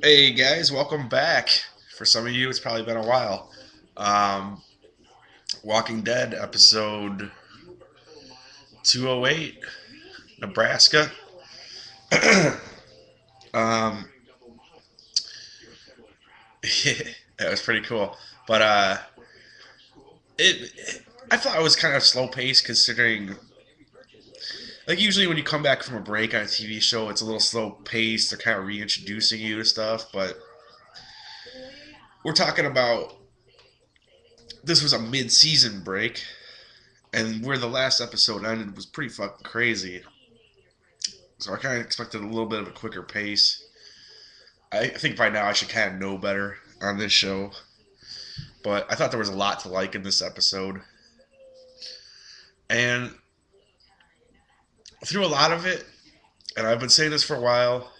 Hey guys, welcome back. For some of you, it's probably been a while. Um, Walking Dead episode 208, Nebraska. um, that was pretty cool. But I thought it was kind of slow paced considering, like usually when you come back from a break on a TV show, it's a little slow paced. They're kind of reintroducing you to stuff. But we're talking about this was a mid season break, and where the last episode ended was pretty fucking crazy. So I kind of expected a little bit of a quicker pace. I think by now I should kind of know better on this show, but I thought there was a lot to like in this episode. And through a lot of it, and I've been saying this for a while,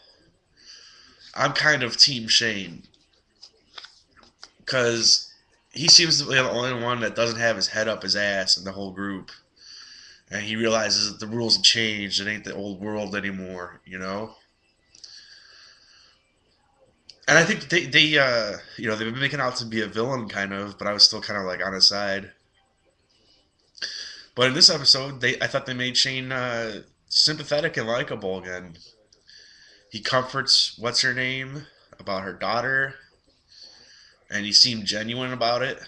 I'm kind of Team Shane because he seems to be the only one that doesn't have his head up his ass in the whole group. And he realizes that the rules have changed. It ain't the old world anymore, you know? And I think they've been making out to be a villain kind of, but I was still kind of like on his side. But in this episode, I thought they made Shane sympathetic and likable again. He comforts what's her name about her daughter, and he seemed genuine about it.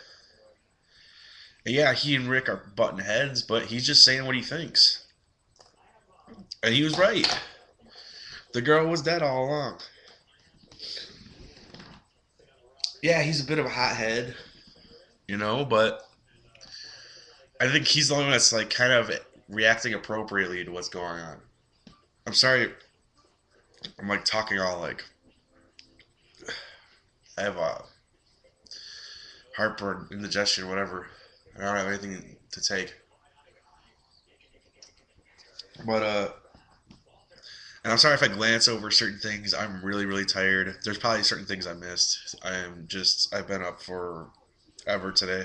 And yeah, he and Rick are butting heads, but he's just saying what he thinks, and he was right. The girl was dead all along. Yeah, he's a bit of a hothead, but I think he's the only one that's like kind of reacting appropriately to what's going on. I'm sorry, I'm like talking all like I have a heartburn, indigestion, whatever. I don't have anything to take. But and I'm sorry if I glance over certain things. I'm really, really tired. There's probably certain things I missed. I've been up for ever today.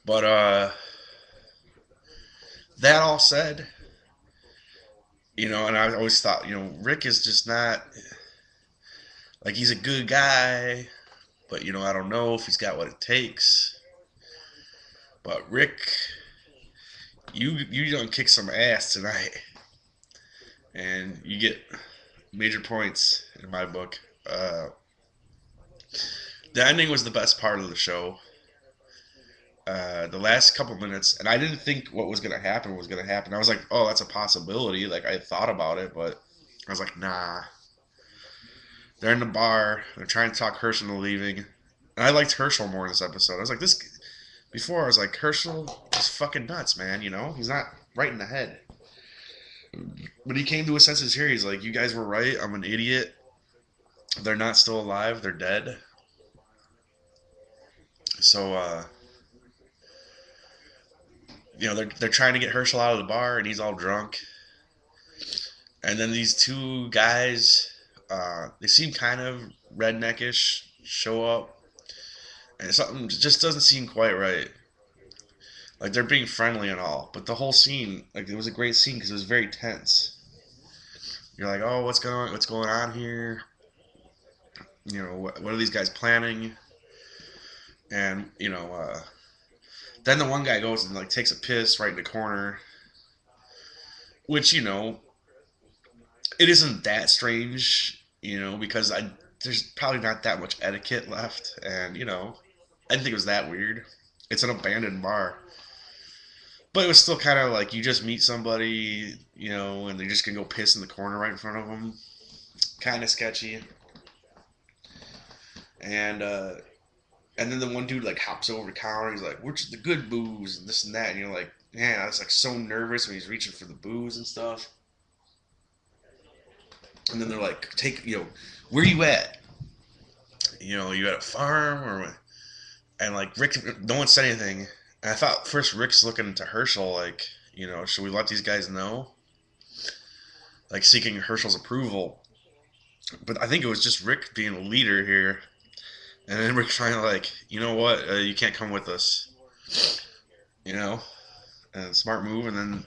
But that all said, and I always thought, Rick is just not like he's a good guy, but I don't know if he's got what it takes. But Rick, you don't kick some ass tonight, and you get major points in my book. The ending was the best part of the show. The last couple minutes, and I didn't think what was gonna happen was gonna happen. I was like, oh, that's a possibility. Like I thought about it, but I was like, nah. They're in the bar. They're trying to talk Herschel into leaving. And I liked Herschel more in this episode. I was like, this before. I was like, Herschel is fucking nuts, man. He's not right in the head. But he came to his senses here. He's like, you guys were right. I'm an idiot. They're not still alive. They're dead. So they're trying to get Herschel out of the bar, and he's all drunk. And then these two guys, they seem kind of redneckish, show up, and something just doesn't seem quite right. Like they're being friendly and all, but the whole scene, like it was a great scene because it was very tense. You're like, oh, what's going on here? What are these guys planning? And then the one guy goes and like takes a piss right in the corner, which it isn't that strange, because there's probably not that much etiquette left, and I didn't think it was that weird. It's an abandoned bar, but it was still kind of like you just meet somebody, and they're just gonna go piss in the corner right in front of them. Kind of sketchy, and and then the one dude like hops over the counter. He's like, "Where's the good booze?" and this and that, and you're like, "Man, I was like so nervous when he's reaching for the booze and stuff." And then they're like, "Take, where you at? You at a farm or what?" And like Rick, no one said anything. And I thought first Rick's looking to Herschel, like, should we let these guys know? Like seeking Herschel's approval. But I think it was just Rick being a leader here. And then Rick finally like, you know what? You can't come with us. You know, and smart move. And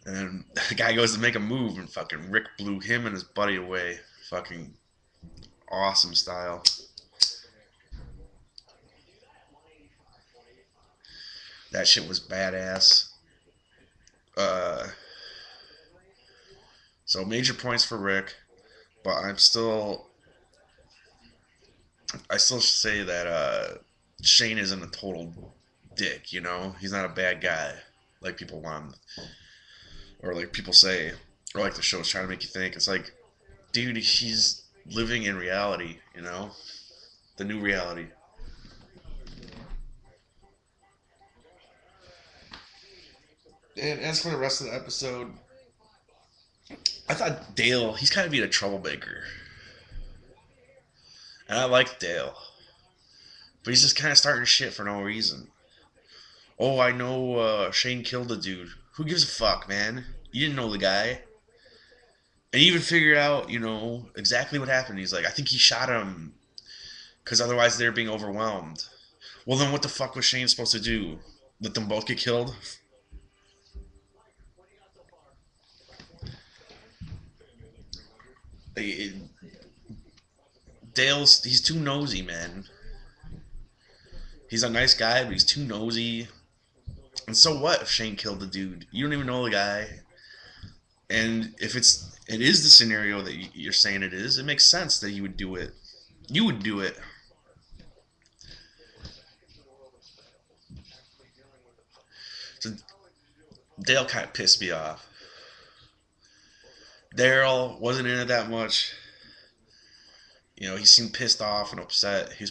the guy goes to make a move, and fucking Rick blew him and his buddy away. Fucking awesome style. That shit was badass. Uh, so major points for Rick, but I still say that Shane isn't a total dick. You know, he's not a bad guy like people want, or like people say, or like the show's trying to make you think. It's like, dude, he's living in reality. You know, the new reality. And as for the rest of the episode, I thought Dale, he's kind of being a troublemaker. And I like Dale. But he's just kind of starting shit for no reason. Oh, I know Shane killed the dude. Who gives a fuck, man? You didn't know the guy. And he even figured out, exactly what happened. He's like, I think he shot him because otherwise they're being overwhelmed. Well, then what the fuck was Shane supposed to do? Let them both get killed? It, he's too nosy, man. He's a nice guy, but he's too nosy. And so what if Shane killed the dude? You don't even know the guy. And if it is the scenario that you're saying it is, it makes sense that you would do it. You would do it. So Dale kind of pissed me off. Daryl wasn't in it that much. He seemed pissed off and upset. He was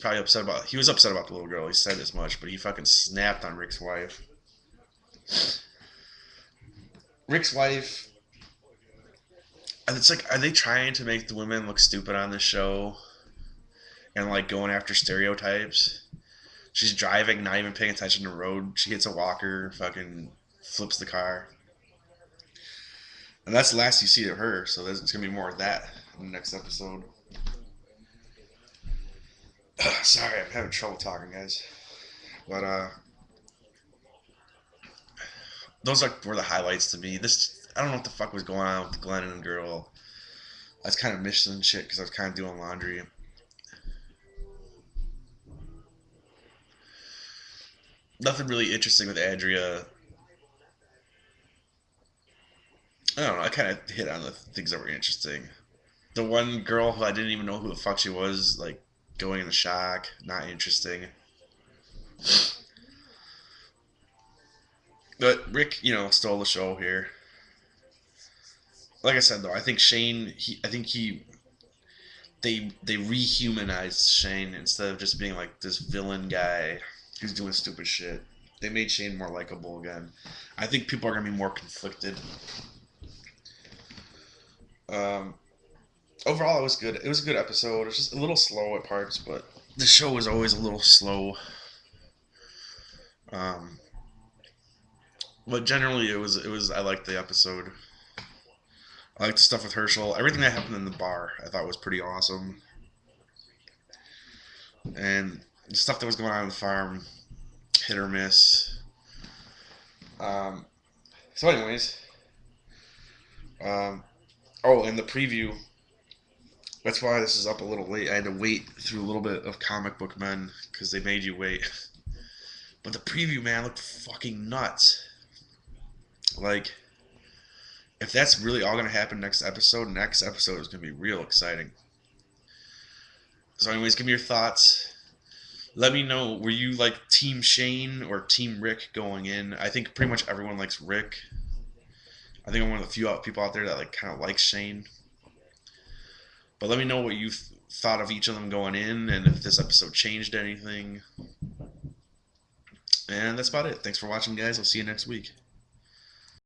upset about the little girl. He said as much, but he fucking snapped on Rick's wife. Rick's wife. And it's like, are they trying to make the women look stupid on this show? And like going after stereotypes? She's driving, not even paying attention to the road. She hits a walker, fucking flips the car. And that's the last you see of her, so there's going to be more of that in the next episode. Sorry, I'm having trouble talking, guys. But, those were the highlights to me. I don't know what the fuck was going on with the Glenn and the girl. I was kind of missing shit because I was kind of doing laundry. Nothing really interesting with Andrea. I don't know. I kind of hit on the things that were interesting. The one girl who I didn't even know who the fuck she was, like going into shock, not interesting. But Rick, stole the show here. Like I said though, I think Shane. They rehumanized Shane instead of just being like this villain guy who's doing stupid shit. They made Shane more likable again. I think people are gonna be more conflicted. Um, Overall, it was good. It was a good episode. It was just a little slow at parts, but the show was always a little slow. Um, but generally, it was. I liked the episode. I liked the stuff with Herschel. Everything that happened in the bar, I thought was pretty awesome. And the stuff that was going on the farm, hit or miss. Um, anyways, um, oh, and the preview. That's why this is up a little late. I had to wait through a little bit of Comic Book Men because they made you wait. But the preview, man, looked fucking nuts. Like, if that's really all gonna happen next episode is gonna be real exciting. So, anyways, give me your thoughts. Let me know. Were you like Team Shane or Team Rick going in? I think pretty much everyone likes Rick. I think I'm one of the few people out there that like kind of likes Shane. But let me know what you thought of each of them going in, and if this episode changed anything. And that's about it. Thanks for watching, guys. I'll see you next week.